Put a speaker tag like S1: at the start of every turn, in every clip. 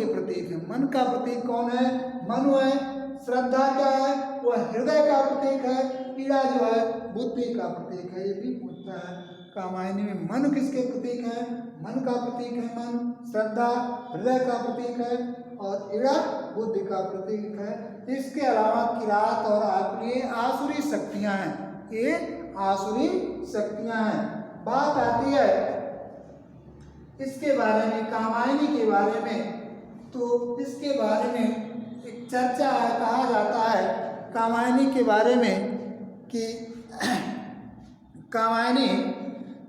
S1: के प्रतीक है। मन का प्रतीक कौन है? मनु है। श्रद्धा क्या है? वह हृदय का प्रतीक है। पीड़ा जो है बुद्धि का प्रतीक है। ये भी पूछता है कामायनी में, मन किसके प्रतीक है? मन का प्रतीक है मन, श्रद्धा हृदय का प्रतीक है और ईड़ा बुद्धि का प्रतीक है। इसके अलावा किरात और ये आसुरी शक्तियां हैं, ये आसुरी शक्तियां हैं। बात आती है इसके बारे में, कामायनी के बारे में, तो इसके बारे में एक चर्चा है, कहा जाता है कामायनी के बारे में कि कामायनी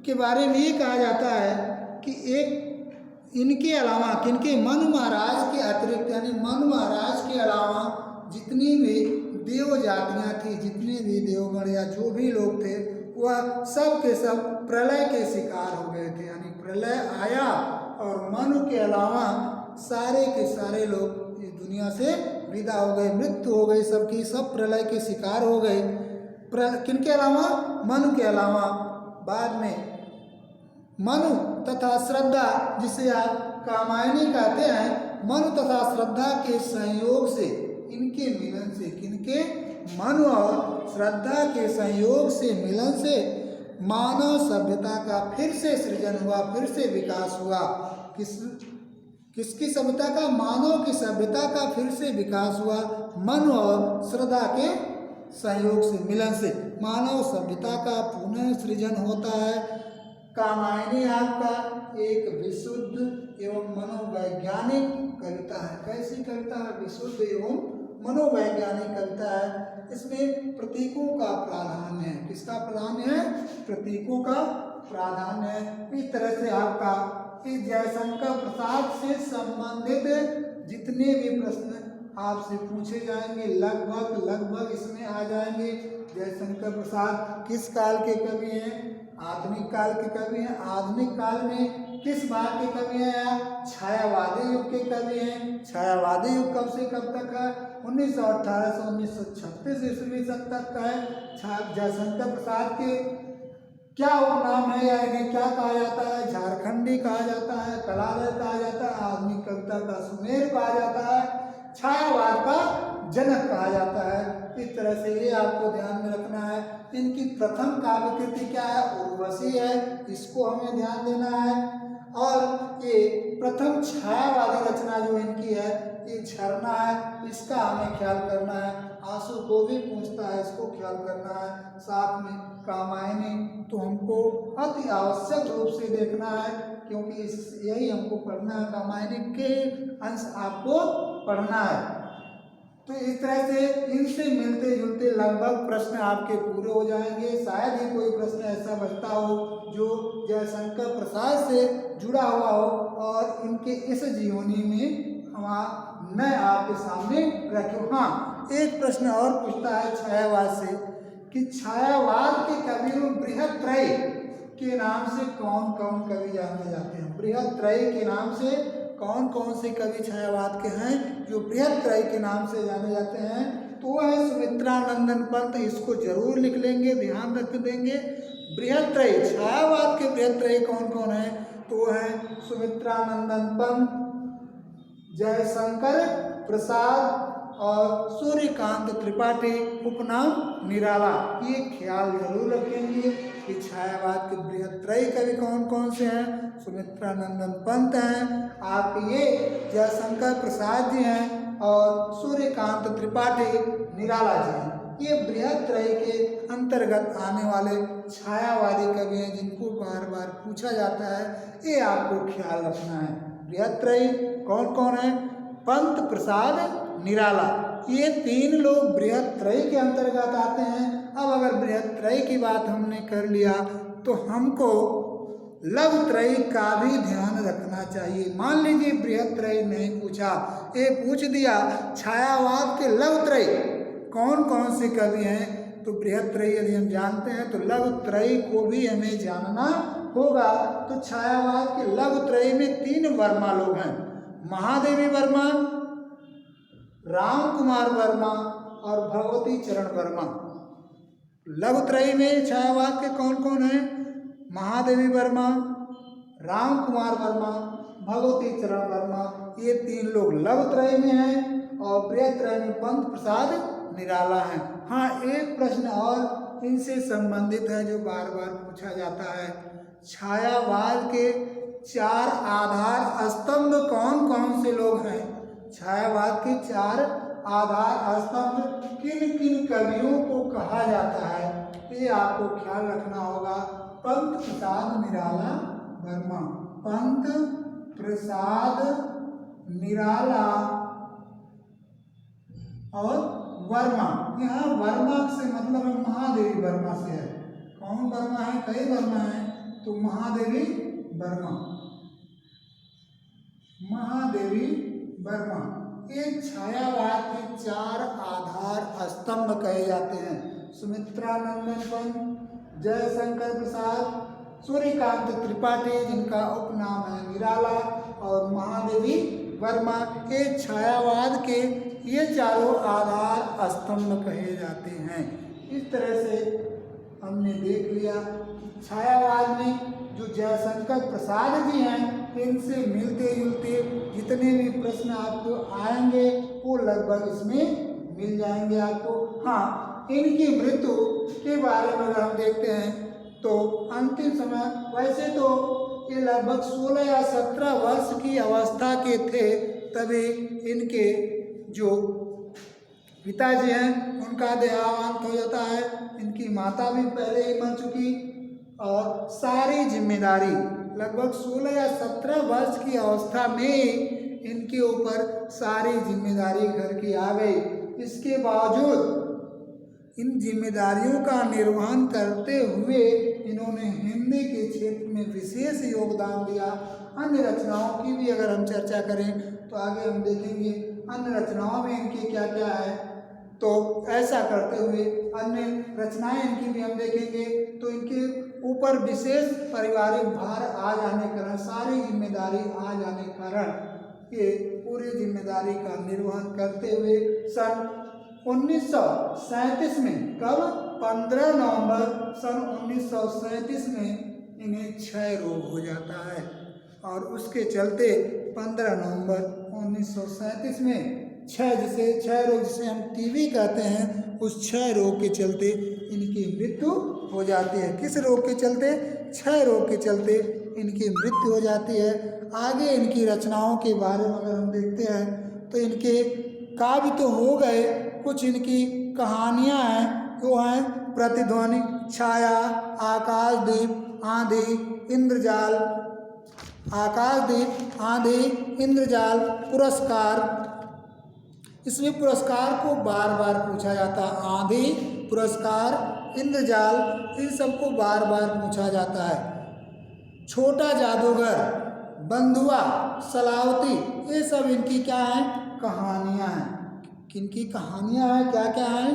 S1: के बारे में ये कहा जाता है कि एक इनके अलावा, किनके, मनु महाराज के अतिरिक्त, यानी मनु महाराज के अलावा जितनी भी देव जातियाँ थी, जितने भी देवगण या जो भी लोग थे, वह सब के सब प्रलय के शिकार हो गए थे। यानी प्रलय आया और मनु के अलावा सारे के सारे लोग इस दुनिया से विदा हो गए, मृत्यु हो गई सबकी, सब प्रलय के शिकार हो गए। किनके अलावा? मनु के अलावा। बाद में मनु तथा श्रद्धा, जिसे आप कामायनी कहते हैं, मनु तथा श्रद्धा के संयोग से, इनके मिलन से, किनके? मनु और श्रद्धा के संयोग से, मिलन से मानव सभ्यता का फिर से सृजन हुआ, फिर से विकास हुआ। किसकी सभ्यता का? मानव की सभ्यता का फिर से विकास हुआ। मनु और श्रद्धा के संयोग से, मिलन से मानव सभ्यता का पुनः सृजन होता है। कामायनी आपका एक विशुद्ध एवं मनोवैज्ञानिक कविता है। कैसी कविता है? विशुद्ध एवं मनोवैज्ञानिक कविता है। इसमें प्रतीकों का प्राधान्य है। किसका प्राधान्य है? प्रतीकों का प्राधान्य है। इस तरह से आपका इस जयशंकर प्रसाद से संबंधित जितने भी प्रश्न आपसे पूछे जाएंगे लगभग इसमें आ जाएंगे। जयशंकर प्रसाद किस काल के कवि हैं? आधुनिक काल के कवि हैं। आधुनिक काल में किस भाग के कवि हैं? छायावादी युग के कवि हैं। छायावादी युग कब से कब तक है? 1918 से 1936 ईस्वी तक का है। जयशंकर प्रसाद के क्या उपनाम है या इन्हें क्या कहा जाता है? झारखंडी कहा जाता है, कलालय कहा जाता है, आधुनिक कविता का सुमेर कहा जाता है, छायावाद का जनक कहा जाता है। इस तरह से ये आपको ध्यान में रखना है। इनकी प्रथम काव्य कृति क्या है? उर्वशी है, इसको हमें ध्यान देना है। और ये प्रथम छायावादी रचना जो इनकी है ये झरना है, इसका हमें ख्याल करना है। आंसू को भी पूछता है, इसको ख्याल करना है। साथ में कामायनी तो हमको अति आवश्यक रूप से देखना है, क्योंकि यही हमको पढ़ना है। कामायनी के अंश आपको पढ़ना है। तो इस तरह से इनसे मिलते जुलते लगभग प्रश्न आपके पूरे हो जाएंगे। शायद ही कोई प्रश्न ऐसा बचता हो जो जयशंकर प्रसाद से जुड़ा हुआ हो और इनके इस जीवनी में मैं आपके सामने रखूँ। हाँ, एक प्रश्न और पूछता है छायावाद से कि छायावाद के कवियों बृहत्त्रय के नाम से कौन कौन कवि जाने जाते हैं? बृहत्त्रय के नाम से कौन कौन से कवि छायावाद के हैं जो बृहत्त्रय के नाम से जाने जाते हैं? तो वह है सुमित्रानंदन पंत। इसको जरूर लिख लेंगे, ध्यान रख देंगे। बृहत्त्रय, छायावाद के बृहत्त्रय कौन कौन है? तो है सुमित्रानंदन पंत, जयशंकर प्रसाद और सूर्यकांत त्रिपाठी, उपनाम निराला। ये ख्याल जरूर रखेंगे कि छायावाद के बृहत्त्रय कवि कौन कौन से हैं। सुमित्रानंदन पंत हैं, आप ये जयशंकर प्रसाद जी हैं और सूर्यकांत त्रिपाठी निराला जी हैं। ये बृहत्त्रय के अंतर्गत आने वाले छायावादी कवि हैं जिनको बार बार पूछा जाता है। ये आपको ख्याल रखना है। बृहत्त्रय कौन कौन है? पंत, प्रसाद, निराला, ये तीन लोग बृहत्त्रय के अंतर्गत आते हैं। अब अगर बृहत्त्रय की बात हमने कर लिया तो हमको लघुत्रय का भी ध्यान रखना चाहिए। मान लीजिए बृहत्त्रय नहीं पूछा, ये पूछ दिया छायावाद के लघुत्रय कौन कौन से कवि हैं, तो बृहत्त्रय यदि हम जानते हैं तो लघुत्रय को भी हमें जानना होगा। तो छायावाद के लघुत्रय में 3 वर्मा लोग हैं, महादेवी वर्मा, राम कुमार वर्मा और भगवती चरण वर्मा। लघुत्रय में छायावाद के कौन कौन हैं? महादेवी वर्मा, राम कुमार वर्मा, भगवती चरण वर्मा, ये 3 लोग लवत्रय में हैं और प्रियत्रय में पंत प्रसाद निराला हैं। हाँ, एक प्रश्न और इनसे संबंधित है जो बार बार पूछा जाता है, छायावाद के 4 आधार स्तंभ कौन कौन से लोग हैं? छायावाद के 4 आधार स्तंभ किन किन कवियों को कहा जाता है, ये आपको ख्याल रखना होगा। पंत प्रसाद निराला वर्मा, पंत प्रसाद निराला और वर्मा। यहाँ वर्मा से मतलब है महादेवी वर्मा से है। कौन वर्मा है? कई वर्मा है, तो महादेवी वर्मा, महादेवी वर्मा। एक छायावाद के 4 आधार स्तंभ कहे जाते हैं। सुमित्रानंदन पंत, जयशंकर प्रसाद, सूर्यकांत त्रिपाठी जिनका उपनाम है निराला, और महादेवी वर्मा। एक छायावाद के ये चारों आधार स्तंभ कहे जाते हैं। इस तरह से हमने देख लिया कि छायावाद में जो जयशंकर प्रसाद जी हैं, इनसे मिलते जुलते जितने भी प्रश्न आपको आएंगे वो लगभग इसमें मिल जाएंगे आपको। हाँ, इनकी मृत्यु के बारे में अगर हम देखते हैं तो अंतिम समय, वैसे तो ये लगभग 16 या 17 वर्ष की अवस्था के थे, तभी इनके जो पिताजी हैं उनका देहांत हो जाता है। इनकी माता भी पहले ही मर चुकी और सारी जिम्मेदारी लगभग 16 या 17 वर्ष की अवस्था में इनके ऊपर सारी जिम्मेदारी घर की आ गई। इसके बावजूद इन जिम्मेदारियों का निर्वहन करते हुए इन्होंने हिंदी के क्षेत्र में विशेष योगदान दिया। अन्य रचनाओं की भी अगर हम चर्चा करें तो आगे हम देखेंगे अन्य रचनाओं में इनकी क्या क्या है। तो ऐसा करते हुए अन्य रचनाएं इनकी भी हम देखेंगे तो इनके ऊपर विशेष पारिवारिक भार आ जाने के कारण, सारी जिम्मेदारी आ जाने के कारण ये पूरी जिम्मेदारी का निर्वहन करते हुए सन 1937 में, कब? 15 नवंबर सन 1937 में इन्हें क्षय रोग हो जाता है और उसके चलते 15 नवंबर 1937 में क्षय रोग जिसे हम टीबी कहते हैं, उस क्षय रोग के चलते इनकी मृत्यु हो जाती है। किस रोग के चलते? क्षय रोग के चलते इनकी मृत्यु हो जाती है। आगे इनकी रचनाओं के बारे में अगर हम देखते हैं तो इनके काव्य तो हो गए, कुछ इनकी कहानियां हैं, वो हैं प्रतिध्वनि, छाया, आकाशदीप, आंधी, इंद्रजाल, आकाशदीप, आंधी, इंद्रजाल, पुरस्कार। इसमें पुरस्कार को बार बार पूछा जाता है। आंधी, पुरस्कार, इंद्रजाल, इन सबको बार बार पूछा जाता है। छोटा जादूगर, बंधुआ, सलावती, ये सब इनकी क्या हैं? कहानियां हैं। किनकी कहानियां हैं? क्या क्या हैं?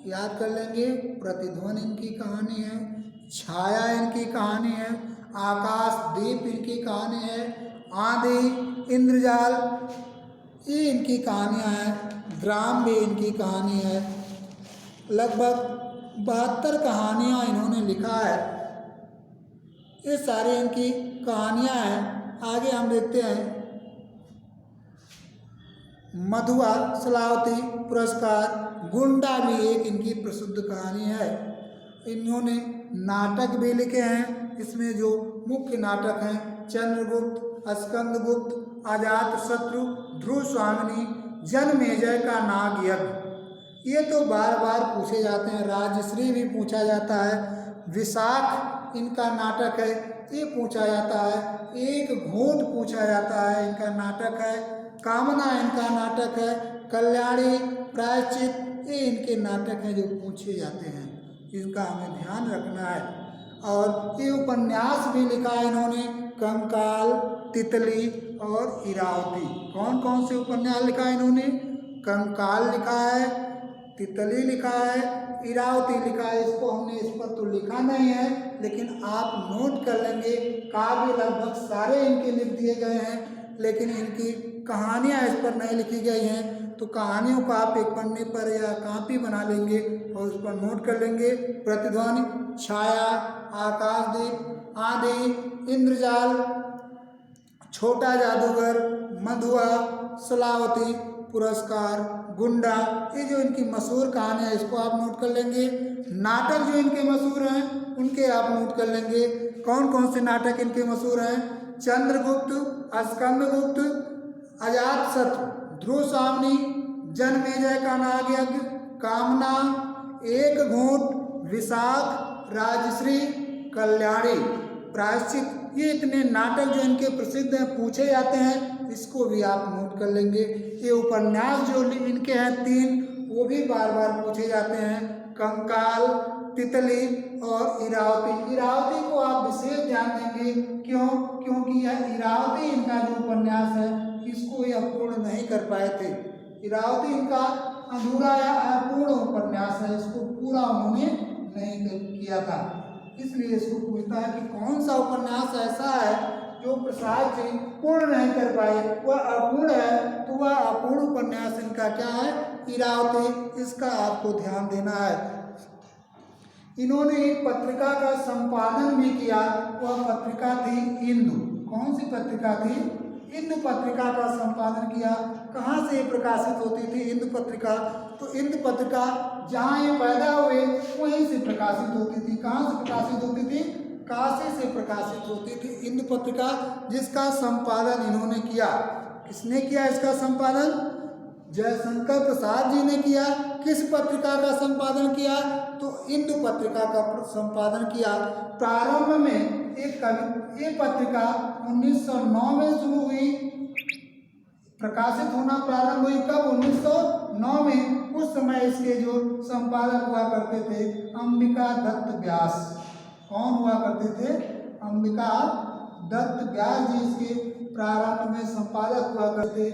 S1: याद कर लेंगे। प्रतिध्वनि इनकी कहानी है, छाया इनकी कहानी है, आकाशदीप इनकी कहानी है, आंधी, इंद्रजाल, ये इनकी कहानियां हैं। ग्राम भी इनकी कहानी है। लगभग 72 कहानियां इन्होंने लिखा है। ये सारी इनकी कहानियां हैं। आगे हम देखते हैं मधुआ, सलावती, पुरस्कार, गुंडा भी एक इनकी प्रसिद्ध कहानी है। इन्होंने नाटक भी लिखे हैं। इसमें जो मुख्य नाटक हैं चंद्रगुप्त, स्कंदगुप्त, अजातशत्रु, ध्रुव स्वामिनी, जनमेजय का नाग यज्ञ, ये तो बार बार पूछे जाते हैं। राजश्री भी पूछा जाता है। विशाख इनका नाटक है, ये पूछा जाता है। एक घूंट पूछा जाता है, इनका नाटक है। कामना इनका नाटक है। कल्याणी, प्रायश्चित, ये इनके नाटक हैं जो पूछे जाते हैं, इनका हमें ध्यान रखना है। और ये उपन्यास भी लिखा है इन्होंने, कंकाल, तितली और इरावती। कौन कौन से उपन्यास लिखा है इन्होंने? कंकाल लिखा है, तितली लिखा है, इरावती लिखा है। इसको हमने इस पर तो लिखा नहीं है, लेकिन आप नोट कर लेंगे। काव्य लगभग सारे इनके लिख दिए गए हैं, लेकिन इनकी कहानियाँ इस पर नहीं लिखी गई हैं। तो कहानियों को आप एक पन्ने पर या कॉपी बना लेंगे और उस पर नोट कर लेंगे। प्रतिध्वनि, छाया, आकाशदीप, आंधी, इंद्रजाल, छोटा जादूगर, मधुआ, सलावती, पुरस्कार, गुंडा, ये जो इनकी मशहूर कहानियाँ इसको आप नोट कर लेंगे। नाटक जो इनके मशहूर हैं उनके आप नोट कर लेंगे। कौन कौन से नाटक इनके मशहूर हैं? चंद्रगुप्त, स्कंदगुप्त, अजातशत्रु, ध्रुवसावनी, जनमेजय का नागयज्ञ, कामना, एक घूंट, विशाख, राजश्री, कल्याणी, प्रायश्चित, ये इतने नाटक जो इनके प्रसिद्ध हैं, पूछे जाते हैं, इसको भी आप नोट कर लेंगे। ये उपन्यास जो इनके हैं 3, वो भी बार बार पूछे जाते हैं, कंकाल, तितली और इरावती। इरावती को आप विशेष ध्यान देंगे, क्यों? क्योंकि यह इरावती इनका जो उपन्यास है इसको यह पूर्ण नहीं कर पाए थे। इरावती इनका अधूरा या अपूर्ण उपन्यास है, इसको पूरा उन्होंने नहीं किया था, इसलिए इसको पूछता है कि कौन सा उपन्यास ऐसा है जो प्रसाद जी पूर्ण नहीं कर पाए, वह अपूर्ण है, तो वह अपूर्ण उपन्यास इनका क्या है? इरावती। इसका आपको ध्यान देना है। इन्होंने एक पत्रिका का संपादन भी किया, वह पत्रिका थी इंदु। कौन सी पत्रिका थी? इंदु पत्रिका का संपादन किया। कहाँ से ये प्रकाशित होती थी इंदु पत्रिका? तो इंदु पत्रिका जहाँ ये पैदा हुए वहीं से प्रकाशित होती थी। कहाँ से प्रकाशित होती थी? काशी से प्रकाशित होती थी इंदु पत्रिका, जिसका संपादन इन्होंने किया। किसने किया इसका संपादन? जयशंकर प्रसाद जी ने किया। किस पत्रिका का संपादन किया? तो इंदु पत्रिका का संपादन किया। प्रारंभ में ये पत्रिका 1909 में शुरू हुई, प्रकाशित होना प्रारंभ हुई। कब? 1909 में। उस समय इसके जो संपादक हुआ करते थे अंबिका दत्त व्यास। कौन हुआ करते थे? अंबिका दत्त व्यास जी इसके प्रारंभ में संपादक हुआ करते।